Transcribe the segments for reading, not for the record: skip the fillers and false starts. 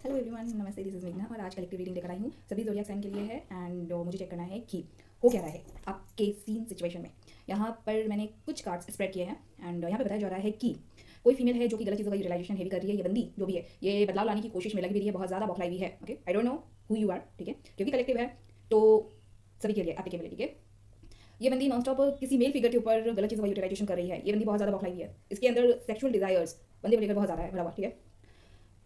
Hello everyone, नमस्ते। This is मेघना और आज कलेक्टिव रीडिंग लेकर आई हूँ। सभी ज़ोडिएक साइन के लिए है एंड मुझे चेक करना है कि हो क्या रहा है आपके सीन सिचुएशन में। यहाँ पर मैंने कुछ कार्ड्स स्प्रेड किए हैं एंड यहाँ पे बताया जा रहा है कि कोई फीमेल है जो कि गलत चीज़ों का रियलाइजेशन हैवी कर रही है। ये बंदी जो भी है ये बदलाव लाने की कोशिश में लगी हुई है, बहुत ज़्यादा बौखलाई हुई है। Okay, I don't know who you are, ठीक है, क्योंकि कलेक्टिव है तो सभी के लिए एप्लीकेबल है, ठीक है। ये बंदी नॉन स्टॉप किसी मेल फिगर के ऊपर गलत चीज़ों का यूटिलाइजेशन कर रही है। ये बंदी बहुत ज़्यादा बौखलाई हुई है, इसके अंदर सेक्सुअल डिजायर्स बंदे को लेकर बहुत ज़्यादा है भरा हुआ, ठीक है।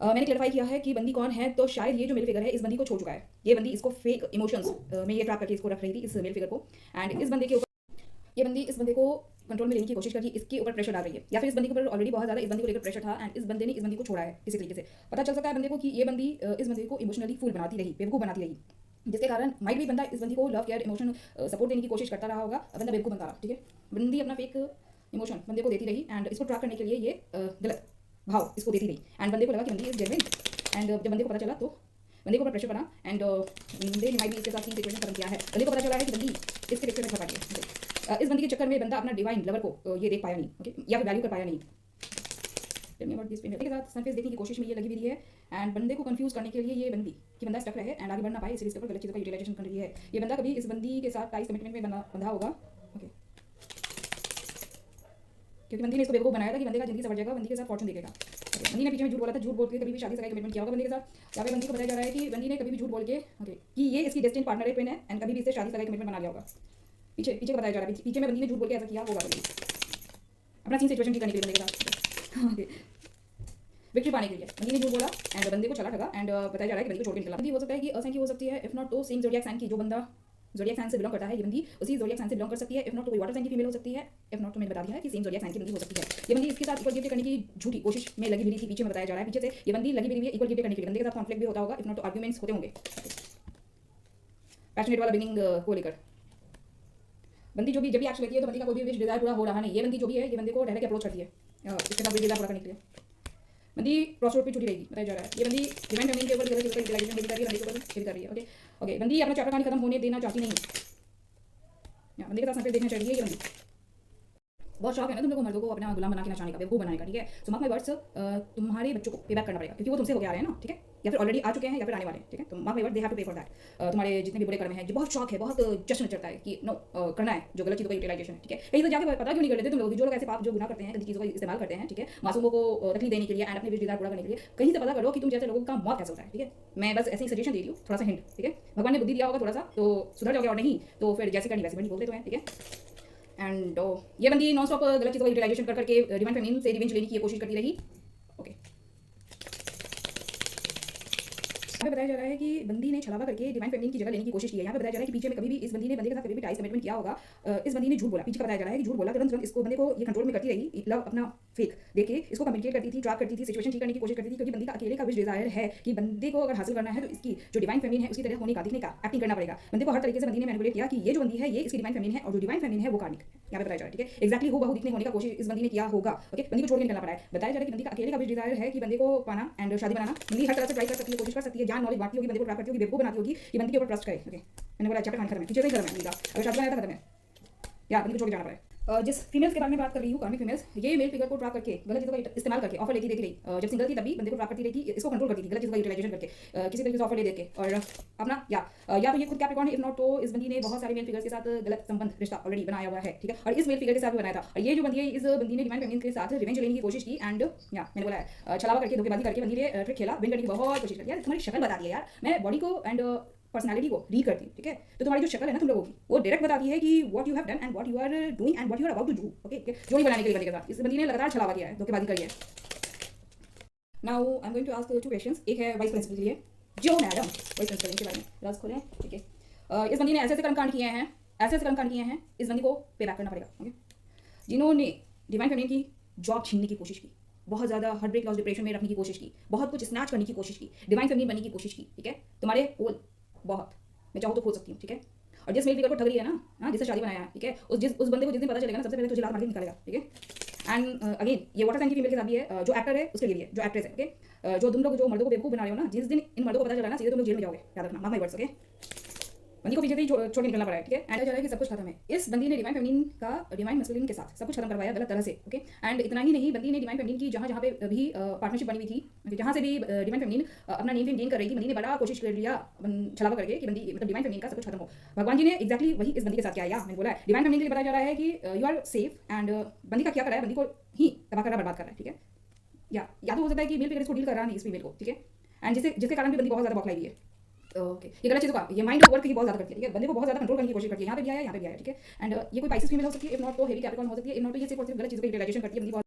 मैंने क्लैरिफाई किया है कि बंदी कौन है, तो शायद ये जो मेल फिगर है इस बंदी को छोड़ चुका है। ये बंदी इसको फेक इमोशंस में ये ट्रैप करके इसको रख रही थी, इस मेल फिगर को। एंड इस बंदे के ऊपर ये बंदी इस बंदे को कंट्रोल में लेने की कोशिश कर रही है, इसके ऊपर प्रेशर डाल रही है, या फिर इस बंदी के ऊपर ऑलरेडी बहुत ज़्यादा इस बंदी को लेकर प्रेशर था एंड इस बंदे ने इस बंदी को छोड़ा है किसी तरीके से। पता चल सकता है बंदे को कि ये बंदी इस बंदे को इमोशनली फूल बनाती रही, बेवकूफ़ बनाती रही, जिसके कारण माइट भी बंदा इस बंदी को लव केयर इमोशन सपोर्ट देने की कोशिश करता रहा होगा, बंदा बेवकूफ़ बनता रहा, ठीक है। बंदी अपना फेक इमोशन बंदे को देती रही एंड इसको ट्रैप करने के लिए ये गलत भाव इसको देती रही एंड बंदे को लगा कि बंदी इज जेन्युइन। एंड जब बंदे को पता चला तो बंदे को ऊपर प्रेशर बना एंड बंदे ने माइट भी इसके साथ सिचुएशन खत्म किया है। बंदे को पता चला है कि बंदी इसके पिक्चर में फंसा गई। इस बंदी के चक्कर में बंदा अपना डिवाइन लवर को ये देख पाया नहीं, ओके, या फिर वैल्यू कर पाया नहीं। के साथ सरफेस देखने की कोशिश में ये लगी हुई है एंड बंदे को कंफ्यूज करने के लिए ये बंदी कि बंदा स्टक रहे एंड आगे बढ़ ना पाए, इसलिए इसके ऊपर गलत चीज़ों का यूटिलाइजेशन कर रही है। ये बंदा कभी इस बंदी के साथ टाइस कमिटमेंट में बंधा होगा, ओके, क्योंकि बंदी ने इसको बेवकूफ़ बनाया था कि बंदे का जिंदगी सवर जाएगा, बंदी के साथ फॉर्चून देखेगा। बंदी ने पीछे में झूठ बोला था, झूठ बोल के कभी भी शादी सगाई कमिटमेंट किया होगा बंदी के साथ। यहाँ पे बंदी को बताया जा रहा है कि बंदी ने कभी भी झूठ बोल के ओके कि ये इसकी डेस्टिनी पार्टनर है, ट्विन है एंड कभी भी इससे शादी सगाई कमिटमेंट बना लिया होगा। पीछे पीछे का बताया जा रहा है, पीछे में बंदी ने झूठ बोल के ऐसा किया होगा बंदी अपना सीन सिचुएशन ठीक करने के लिए बंदे के साथ विक्ट्री पाने के लिए। बंदी ने झूठ बोला एंड बंदे को चला ठगा एंड बताया जा रहा है कि बंदी को छोड़ के निकला। बंदी हो सकता है कि असाइन की हो सकती है, इफ नॉट तो सेम ज़ोडिएक साइन की, जो बंदा ज़ोडिएक साइन से बिलोंग करता है ये बंदी उसी ज़ोडिएक साइन से बिलोंग कर सकती है। इफ नॉट तो कोई वाटर साइन की फीमेल हो सकती है, इफ नॉट तो मैंने बता दिया है कि सेम ज़ोडिएक साइन की बंदी हो सकती है। ये बंदी इसके साथ इक्वल गिफ्ट करने की झूठी कोशिश में लगी हुई थी, पीछे में बताया जा रहा है, पीछे से ये बंदी लगी हुई है इक्वल गिफ्ट करने के लिए। बंदे के साथ कॉन्फ्लिक्ट भी होता होगा, इफ नॉट तो आर्ग्यूमेंट्स होते होंगे पैशनेट वाला बिगिनिंग को लेकर। बंदी जो भी जब भी एक्शन लेती है तो बंदी का कोई भी विश डिजायर पूरा हो रहा नहीं। ये बंदी जो भी है ये बंदे को डायरेक्ट अप्रोच करती है इसके साथ डिजायर पूरा करने के लिए। बंदी क्रॉस रोड पे छुटी रहेगी, बताया जा रहा है। ये बंदी डिवाइन फेमिनिन के ऊपर गलत चीज़ों का यूटिलाइजेशन भी कर रही है, बंदी के ऊपर शेयर कर रही है, ओके ओके। बंदी अपना चैप्टर कहानी खत्म होने देना चाहती नहीं, बंदी के साथ सरफेस देखना चाहिए। ये बंदी बहुत शौक है ना तुम लोगों को मर्दों को अपना गुलाम बना के नचाने का, बेवकूफ़ बनाने का, ठीक है। सो मार्क माय वर्ड्स, तुम्हारे बच्चों को पे बैक करना पड़ेगा क्योंकि वो तुमसे होके आ रहे हैं ना, ठीक है, या फिर ऑलरेडी आ चुके हैं या फिर आने वाले हैं, ठीक है। तो mark my word, they have to pay for that. तुम्हारे जितने भी बुरे कर्म हैं, जो बहुत शौक है, बहुत जश्न चढ़ता है कि नो करना है जो गलत चीज़ों का यूटिलाइजेशन है, ठीक है। कहीं तो जाके पता क्यों नहीं कर लेते तुम लोग, जो लोग ऐसे पाप जो गुनाह करते हैं, गलत चीज़ों का इस्तेमाल करते हैं, ठीक है, मासूमों को तकलीफ देने के लिए एंड अपने विश डिजायर पूरा करने के लिए, कहीं से पता करो कि तुम जैसे लोगों का मौत कैसे होता है, ठीक है। मैं बस ऐसे ही सजेशन दे रही हूँ, थोड़ा सा हिंट, ठीक है। भगवान ने बुद्धि दिया होगा थोड़ा सा तो सुधर जाओगे, और नहीं तो फिर जैसे करनी वैसे बनी बोलते तो हैं, ठीक है। एंड ये बंदी नॉन स्टॉप गलत चीज़ों का यूटिलाइजेशन कर करके डिवाइन फेमिनिन से रिवेंज लेने की कोशिश करती रही, ओके। यहाँ पे बताया जा रहा है कि बंदी ने छलावा करके डिवाइन फेमिनिन की जगह लेने की कोशिश की है। यहाँ पे बताया जा रहा है कि पीछे में कभी भी इस बंदी ने बंदे के साथ कभी भी टाइस कमिटमेंट किया होगा, इस बंदी ने झूठ बोला, पीछे का बताया जा रहा है कि झूठ बोला, तुरंत तुरंत इसको बंदे को ये कंट्रोल में करती रही, लव अपना फेक देके इसको कम्युनिकेट करती थी, ट्रैप करती थी, सिचुएशन ठीक करने की कोशिश करती थी, क्योंकि बंदी का अकेले का विश डिजायर है कि बंदे को अगर हासिल करना है तो इसकी जो डिवाइन फेमिनिन है उसकी तरह होने का, दिखने का, एक्टिंग करना पड़ेगा। बंदे को हर तरीके से बंदी ने मैनिपुलेट किया कि ये जो बंदी है ये इसकी डिवाइन फेमिनिन है और जो डिवाइन फेमिनिन है वो कार्मिक, यहाँ पे बताया जा रहा है, ठीक है। एक्जैक्टली वो बहु दिखने होने का कोशिश इस बंदी ने किया होगा, ओके। बंदी को छोड़ के निकलना पड़ा है। बताया जा रहा है कि बंदी का अकेले का विश डिजायर है कि बंदे को पाना एंड शादी बनाना। बंदी हर तरह से ट्राई कर सकती है, कोशिश कर सकती है, ज्ञान नॉलेज बांटती होगी, बंदे को ट्रैप करती होगी, बेवकूफ बनाती होगी कि बंदी के ऊपर ट्रस्ट करे, ओके। मैंने बोला चैप्टर कहानी खत्म है, पीछे से ही खत्म है बंदी का, अगर शादी बनाया था खत्म है, या बंदी को छोड़ के जाना पड़ा है। जिस फीमेल्स के बारे में बात कर रही हूँ, कार्मिक फीमेल्स, ये मेल फिगर को ट्रैप करके गलत चीज़ों का इस्तेमाल करके ऑफर लेती देती रही। जब सिंगल थी तभी बंदे को ट्रैप करती रही थी, इसको कंट्रोल करती थी गलत चीज़ों का यूटिलाइजेशन करके, किसी तरीके से ऑफर ले देके और अपना या तो ये खुद कैप्रिकॉर्न है, इफ नॉट तो इस बंदी ने बहुत सारे मेल फिगर्स के साथ गलत संबंध रिश्ता ऑलरेडी बनाया हुआ है, ठीक है। और इस मेल फिगर के साथ भी बनाया था। और ये जो बंदी है इस बंदी ने डिवाइन फेमिनिन के साथ रिवेंज लेने की कोशिश की एंड या मैंने बोला है छलावा करके धोखेबाजी करके बंदी ने ट्रिक खेला, विन करने की बहुत कोशिश की। यार तुम्हारी शक्ल बता दी है यार, मैं बॉडी को एंड पर्सनालिटी को रीड करती हूँ, ठीक है। तो तुम्हारी जो शक्ल है ना तुम लोगों की वो डायरेक्ट बताती है कि what you have done and what you are doing and what you are about to do, okay. जो ही बनाने के लिए बंदे के साथ इस बंदी ने लगातार छलावा किया है, धोखेबाजी करी है। Now I am going to ask 2 questions. एक है वाइस प्रिंसिपल के लिए, जो मैडम वाइस प्रिंसिपल के बारे में रस खोलें, ठीक है। इस बंदी ने ऐसे ऐसे कर्मकांड किए हैं, ऐसे ऐसे कर्मकांड किए हैं, इस बंदी को पे बैक करना पड़ेगा, ओके। जिन्होंने डिवाइन फेमिनिन की जॉब छीनने की कोशिश की, बहुत ज़्यादा हार्ट ब्रेक लॉस डिप्रेशन में रखने की कोशिश की, बहुत कुछ स्नैच करने की कोशिश की, डिवाइन फेमिनिन बनने की कोशिश की, ठीक है। तुम्हारे पोल बहुत, मैं चाहूँ तो खोल सकती हूँ, ठीक है। और जिस मेल फिगर को ठग रही है ना, हाँ, जिससे शादी बनाया है, ठीक है, उस बंदे को जिस दिन पता चलेगा ना, सबसे पहले तुझे लात मार के निकालेगा, ठीक है। एंड अगेन ये वाटर साइन की फीमेल के साथ भी है, जो एक्टर है उसके लिए भी है, जो एक्ट्रेस है, ओके। जो तुम लोग जो मर्दों को बेवकूफ बना रहे हो ना, जिस दिन इन मर्दों को पता चला ना, सीधे तुम लोग जेल में जाओगे, याद रखना, मार्क माय वर्ड्स, ओके। बंदी को पीछे से ही छोड़ के निकलना पड़ा है, ठीक है। एंड जो है कि सब कुछ खत्म है। इस बंदी ने डिवाइन फेमिनिन का डिवाइन मैस्कुलिन के साथ सब कुछ खत्म करवाया गलत तरह से, ओके। एंड इतना ही नहीं, बंदी ने डिवाइन फेमिनिन की जहाँ पे भी पार्टनरशिप बनी हुई थी, जहाँ से भी डिवाइन फेमिनिन अपना नेम गेन कर रही थी, बंदी ने बड़ा कोशिश कर लिया छलावा करके कि बंदी मतलब डिवाइन फेमिनिन का सब कुछ खत्म हो। भगवान जी ने एक्जैक्टली वही इस बंदी के साथ किया है। मैंने बोला है डिवाइन फेमिनिन के लिए बताया जा रहा है कि यू आर सेफ, एंड बंदी का क्या कर रहा है, बंदी को ही तबाह कर रहा है, बर्बाद कर रहा है, ठीक है। या तो हो सकता है कि मेल फिगर इसको डील कर रहा नहीं इस फीमेल को, ठीक है। एंड जिसके कारण भी बंदी बहुत ज़्यादा बौखलाई हुई है। ओके, ये गलत चीज़ का, ये माइंड वर्क की बहुत ज़्यादा करती है, ठीक है। बंदे को बहुत ज़्यादा कंट्रोल करने की कोशिश करती है, यहाँ पे भी आया, यहाँ पे भी आया, ठीक है। एंड ये कोई पाइसेस फीमेल हो सकती है, इफ नॉट तो हेवी कैप्रिकॉर्न हो सकती है, इफ नॉट तो ये सिर्फ और सिर्फ गलत चीज़ को यूटिलाइजेशन करती है बंदी।